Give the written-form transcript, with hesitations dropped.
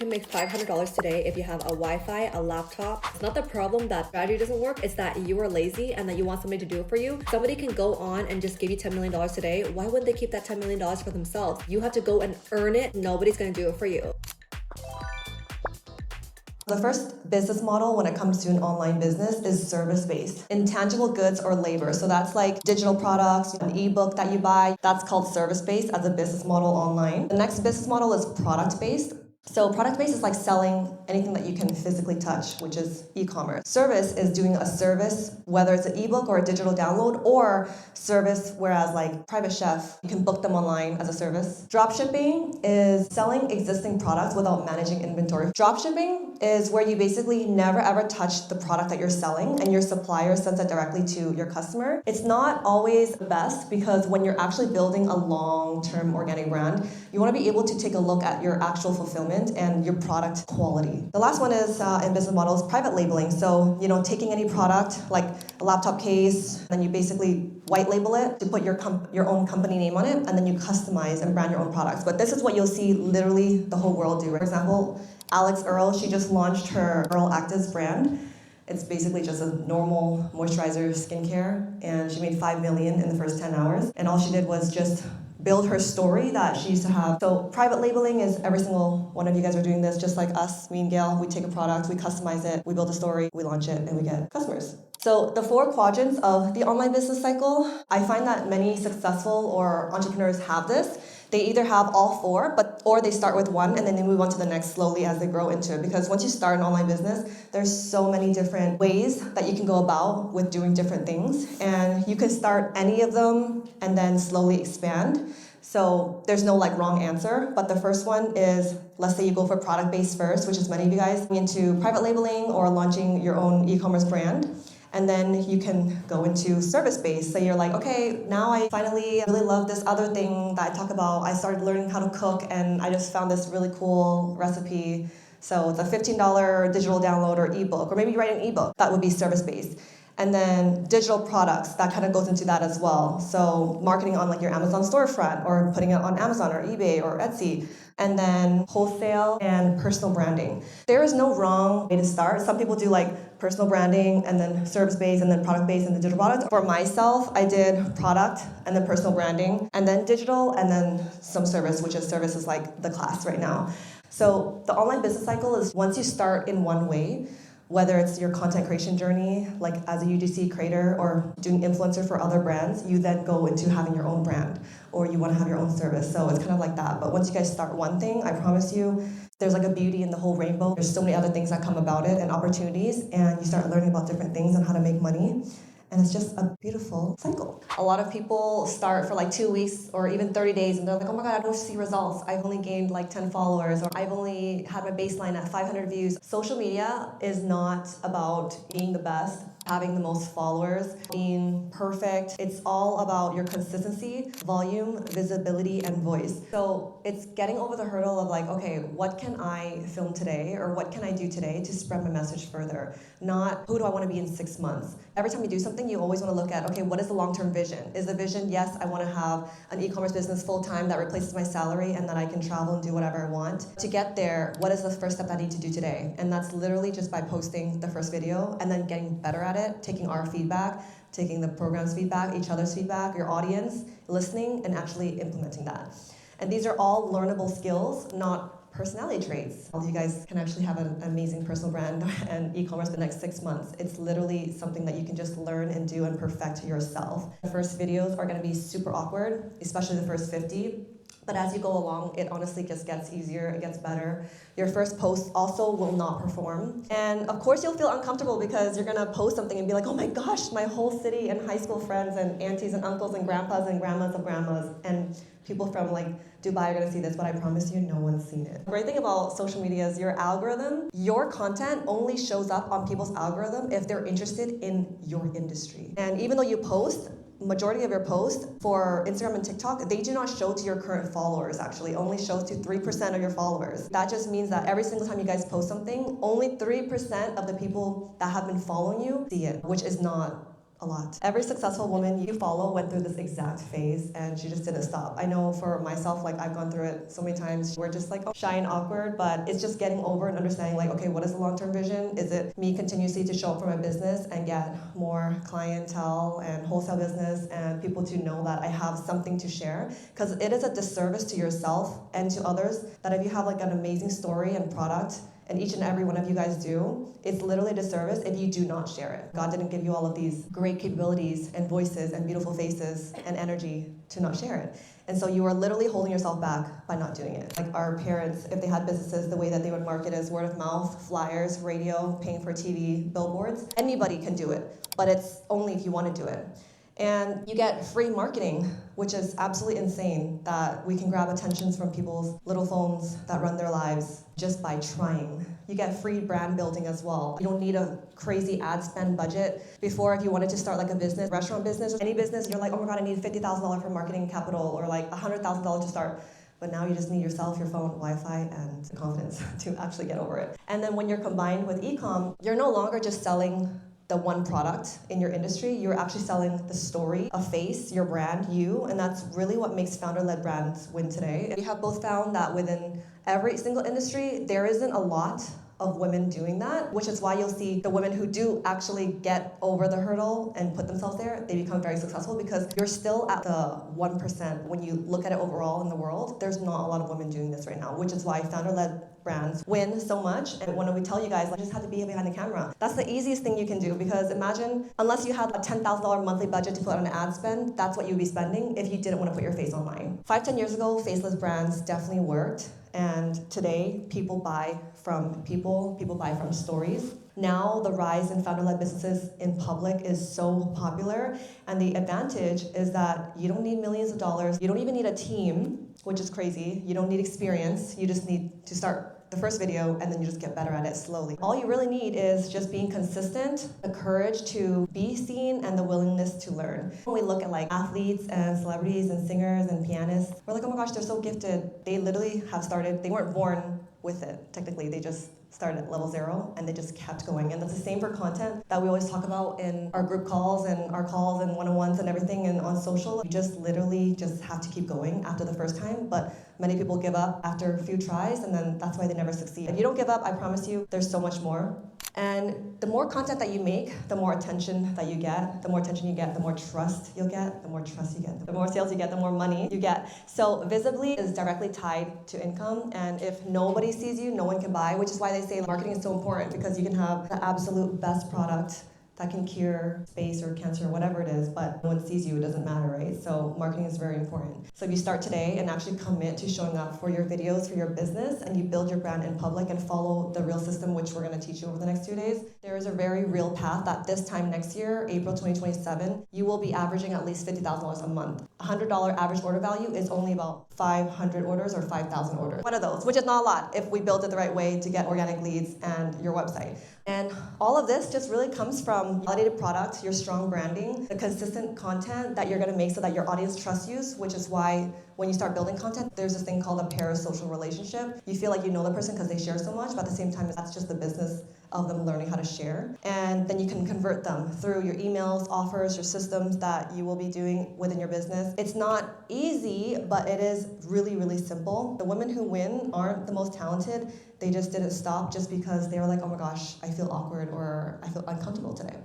can make $500 today if you have a Wi-Fi, a laptop. It's not the problem that strategy doesn't work, it's that you are lazy and that you want somebody to do it for you. Somebody can go on and just give you $10 million today. Why wouldn't they keep that $10 million for themselves? You have to go and earn it. Nobody's gonna do it for you. The first business model when it comes to an online business is service-based. Intangible goods or labor. So that's like digital products, an ebook that you buy. That's called service-based as a business model online. The next business model is product-based. So product-based is like selling anything that you can physically touch, which is e-commerce. Service is doing a service, whether it's an ebook or a digital download, or service, whereas like private chef, you can book them online as a service. Dropshipping is selling existing products without managing inventory. Dropshipping is where you basically never ever touch the product that you're selling and your supplier sends it directly to your customer. It's not always the best because when you're actually building a long-term organic brand, you want to be able to take a look at your actual fulfillment and your product quality. The last one is in business models, private labeling. So, taking any product like a laptop case, and you basically white label it to put your own company name on it, and then you customize and brand your own products. But this is what you'll see literally the whole world do. For example, Alex Earl, she just launched her Earl Actives brand. It's basically just a normal moisturizer skincare, and she made $5 million in the first 10 hours. And all she did was just build her story that she used to have. So private labeling is every single one of you guys are doing this, just like us, me and Gail. We take a product, we customize it, we build a story, we launch it, and we get customers. So the 4 quadrants of the online business cycle, I find that many successful or entrepreneurs have this. They either have all 4, or they start with one and then they move on to the next slowly as they grow into it. Because once you start an online business, there's so many different ways that you can go about with doing different things. And you can start any of them and then slowly expand. So there's no wrong answer, but the first one is, let's say you go for product-based first, which is many of you guys, into private labeling or launching your own e-commerce brand. And then you can go into service-based. So you're like, okay, now I finally really love this other thing that I talk about. I started learning how to cook and I just found this really cool recipe. So it's a $15 digital download or ebook, or maybe you write an ebook. That would be service-based. And then digital products, that kind of goes into that as well. So marketing on your Amazon storefront or putting it on Amazon or eBay or Etsy. And then wholesale and personal branding. There is no wrong way to start. Some people do personal branding and then service-based and then product-based and the digital products. For myself, I did product and then personal branding and then digital and then some service, which is service is the class right now. So the online business cycle is once you start in one way, whether it's your content creation journey, as a UGC creator or doing influencer for other brands, you then go into having your own brand or you want to have your own service. So it's kind of like that. But once you guys start one thing, I promise you, there's a beauty in the whole rainbow. There's so many other things that come about it and opportunities, and you start learning about different things and how to make money. And it's just a beautiful cycle. A lot of people start for 2 weeks or even 30 days and they're like, oh my God, I don't see results. I've only gained 10 followers, or I've only had my baseline at 500 views. Social media is not about being the best, having the most followers, being perfect. It's all about your consistency, volume, visibility, and voice. So it's getting over the hurdle of okay, what can I film today or what can I do today to spread my message further? Not who do I want to be in 6 months? Every time you do something, you always want to look at, okay, what is the long-term vision? Is the vision, yes, I want to have an e-commerce business full-time that replaces my salary and that I can travel and do whatever I want. To get there, what is the first step I need to do today? And that's literally just by posting the first video and then getting better at it, taking our feedback, taking the program's feedback, each other's feedback, your audience, listening, and actually implementing that. And these are all learnable skills, not personality traits. You guys can actually have an amazing personal brand and e-commerce the next 6 months. It's literally something that you can just learn and do and perfect yourself. The first videos are going to be super awkward, especially the first 50. But as you go along, it honestly just gets easier, it gets better. Your first post also will not perform. And of course you'll feel uncomfortable because you're gonna post something and be like, oh my gosh, my whole city and high school friends and aunties and uncles and grandpas and grandmas of grandmas and people from Dubai are gonna see this, but I promise you no one's seen it. The great thing about social media is your algorithm, your content only shows up on people's algorithm if they're interested in your industry. And even though you post, majority of your posts for Instagram and TikTok, they do not show to your current followers actually, only show to 3% of your followers. That just means that every single time you guys post something, only 3% of the people that have been following you see it, which is not a lot. Every successful woman you follow went through this exact phase and she just didn't stop. I know for myself, like I've gone through it so many times. We're just like shy and awkward, but it's just getting over and understanding like, okay, what is the long-term vision? Is it me continuously to show up for my business and get more clientele and wholesale business and people to know that I have something to share? Because it is a disservice to yourself and to others that if you have like an amazing story and product, and each and every one of you guys do, it's literally a disservice if you do not share it. God didn't give you all of these great capabilities and voices and beautiful faces and energy to not share it. And so you are literally holding yourself back by not doing it. Like our parents, if they had businesses, the way that they would market is word of mouth, flyers, radio, paying for TV, billboards. Anybody can do it, but it's only if you want to do it. And you get free marketing, which is absolutely insane that we can grab attentions from people's little phones that run their lives just by trying. You get free brand building as well. You don't need a crazy ad spend budget. Before, if you wanted to start like a business, restaurant business, any business, you're like, oh my God, I need $50,000 for marketing capital or like $100,000 to start. But now you just need yourself, your phone, Wi-Fi, and confidence to actually get over it. And then when you're combined with e-com, you're no longer just selling the one product in your industry, you're actually selling the story, a face, your brand, you, and that's really what makes founder-led brands win today. We have both found that within every single industry, there isn't a lot of women doing that, which is why you'll see the women who do actually get over the hurdle and put themselves there, they become very successful because you're still at the 1%. When you look at it overall in the world, there's not a lot of women doing this right now, which is why founder-led brands win so much. And when we tell you guys, like, you just have to be behind the camera. That's the easiest thing you can do because imagine, unless you had a $10,000 monthly budget to put on an ad spend, that's what you'd be spending if you didn't want to put your face online. 5-10 years ago, faceless brands definitely worked. And today, people buy from people buy from stories. Now, the rise in founder-led businesses in public is so popular. And the advantage is that you don't need millions of dollars. You don't even need a team, which is crazy. You don't need experience. You just need to start the first video and then you just get better at it slowly. All you really need is just being consistent, the courage to be seen, and the willingness to learn. When we look at like athletes and celebrities and singers and pianists, we're like, oh my gosh, they're so gifted. They literally have started, they weren't born with it, technically. They just started at level 0 and they just kept going. And that's the same for content that we always talk about in our group calls and our calls and one-on-ones and everything and on social. You just literally just have to keep going after the first time, but many people give up after a few tries and then that's why they never succeed. If you don't give up, I promise you, there's so much more. And the more content that you make, the more attention that you get. The more attention you get, the more trust you'll get. The more trust you get, the more sales you get, the more money you get. So visibly is directly tied to income. And if nobody sees you, no one can buy, which is why they say marketing is so important because you can have the absolute best product that can cure space or cancer or whatever it is, but no one sees you, it doesn't matter, right? So marketing is very important. So if you start today and actually commit to showing up for your videos, for your business, and you build your brand in public and follow the real system, which we're gonna teach you over the next 2 days, there is a very real path that this time next year, April 2027, you will be averaging at least $50,000 a month. $100 average order value is only about 500 orders or 5,000 orders. One of those, which is not a lot if we build it the right way to get organic leads and your website. And all of this just really comes from validated products, your strong branding, the consistent content that you're gonna make so that your audience trusts you, which is why when you start building content, there's this thing called a parasocial relationship. You feel like you know the person because they share so much, but at the same time, that's just the business of them learning how to share. And then you can convert them through your emails, offers, your systems that you will be doing within your business. It's not easy, but it is really, really simple. The women who win aren't the most talented. They just didn't stop just because they were like, oh my gosh, I feel awkward or I feel uncomfortable today.